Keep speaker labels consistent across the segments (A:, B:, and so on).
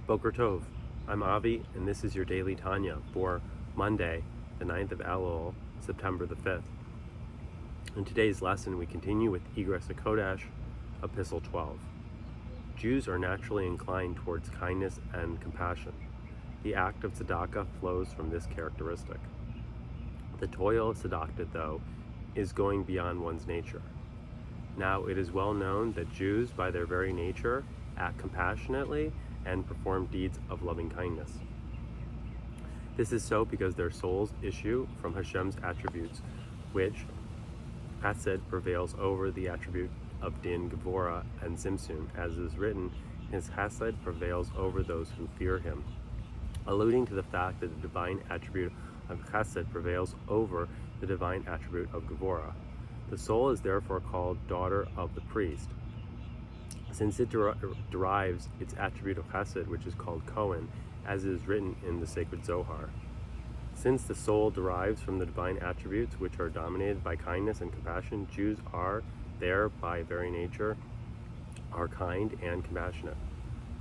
A: Boker Tov, I'm Avi, and this is your daily Tanya for Monday, the 9th of Elul, September the 5th. In today's lesson, we continue with Igros HaKodesh, Epistle 12. Jews are naturally inclined towards kindness and compassion. The act of tzedakah flows from this characteristic. The toil of tzedakah, though, is going beyond one's nature. Now, it is well known that Jews, by their very nature, act compassionately and perform deeds of loving kindness. This is so because their souls issue from Hashem's attributes, which chesed prevails over the attribute of din, gevurah, and tzimtzum, as is written, his chesed prevails over those who fear him, alluding to the fact that the divine attribute of chesed prevails over the divine attribute of gevurah. The soul is therefore called daughter of the priest, since it derives its attribute of chesed, which is called Kohen, as is written in the sacred Zohar. Since the soul derives from the divine attributes, which are dominated by kindness and compassion, Jews are, there by very nature, are kind and compassionate.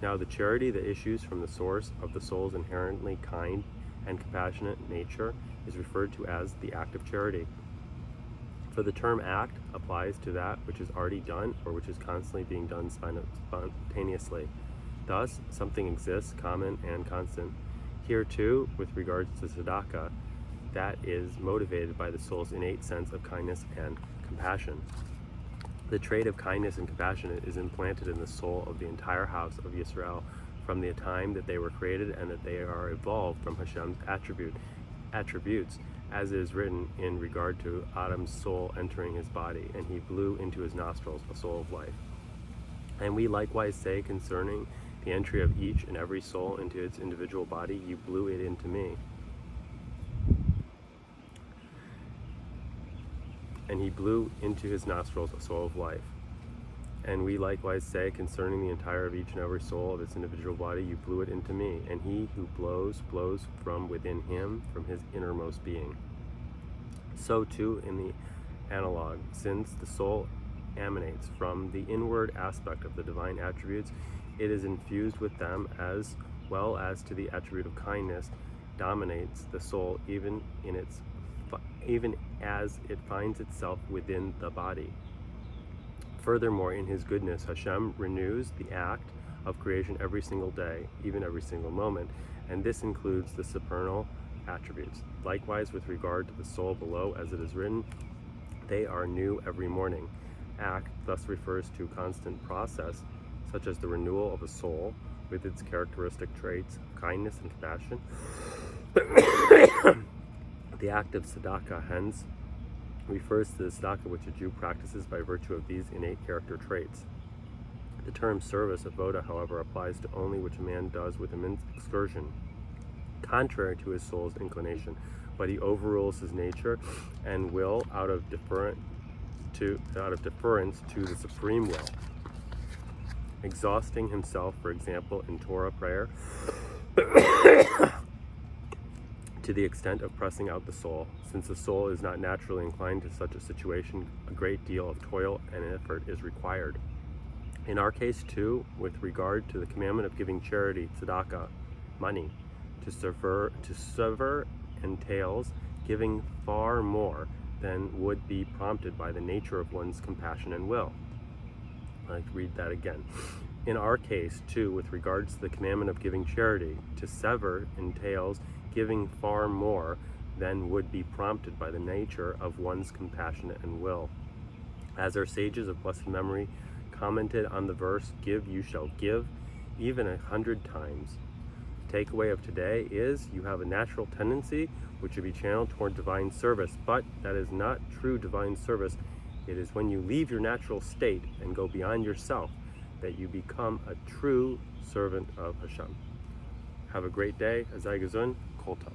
A: Now, the charity that issues from the source of the soul's inherently kind and compassionate nature is referred to as the act of charity. For the term act applies to that which is already done or which is constantly being done spontaneously. Thus, something exists, common and constant. Here too, with regards to tzedakah, that is motivated by the soul's innate sense of kindness and compassion. The trait of kindness and compassion is implanted in the soul of the entire house of Yisrael from the time that they were created, and that they are evolved from Hashem's attributes, as is written in regard to Adam's soul entering his body, and he blew into his nostrils a soul of life. And we likewise say concerning the entry of each and every soul into its individual body, you blew it into me. And he blew into his nostrils a soul of life. And we likewise say concerning the entire of each and every soul of its individual body, you blew it into me. And he who blows from within him, from his innermost being. So too in the analog, since the soul emanates from the inward aspect of the divine attributes, it is infused with them, as well as to the attribute of kindness dominates the soul, even as it finds itself within the body. Furthermore, in his goodness, Hashem renews the act of creation every single day, even every single moment, and this includes the supernal attributes. Likewise, with regard to the soul below, as it is written, they are new every morning. Act thus refers to constant process, such as the renewal of a soul with its characteristic traits of kindness and compassion. The act of tzedakah, hence, refers to the tzedakah which a Jew practices by virtue of these innate character traits. The term service, avoda, however, applies to only which a man does with immense exertion, contrary to his soul's inclination, but he overrules his nature and will out of deference to the supreme will, exhausting himself, for example, in Torah prayer, to the extent of pressing out the soul. Since the soul is not naturally inclined to such a situation, a great deal of toil and effort is required. In our case, too, with regard to the commandment of giving charity, tzedakah, money, to sever entails giving far more than would be prompted by the nature of one's compassion and will. I'd like to read that again. In our case, too, with regards to the commandment of giving charity, to sever entails giving far more than would be prompted by the nature of one's compassion and will. As our sages of blessed memory commented on the verse, give, you shall give, even 100 times. The takeaway of today is you have a natural tendency which should be channeled toward divine service, but that is not true divine service. It is when you leave your natural state and go beyond yourself that you become a true servant of Hashem. Have a great day. Azai Gazun, Kol Tov.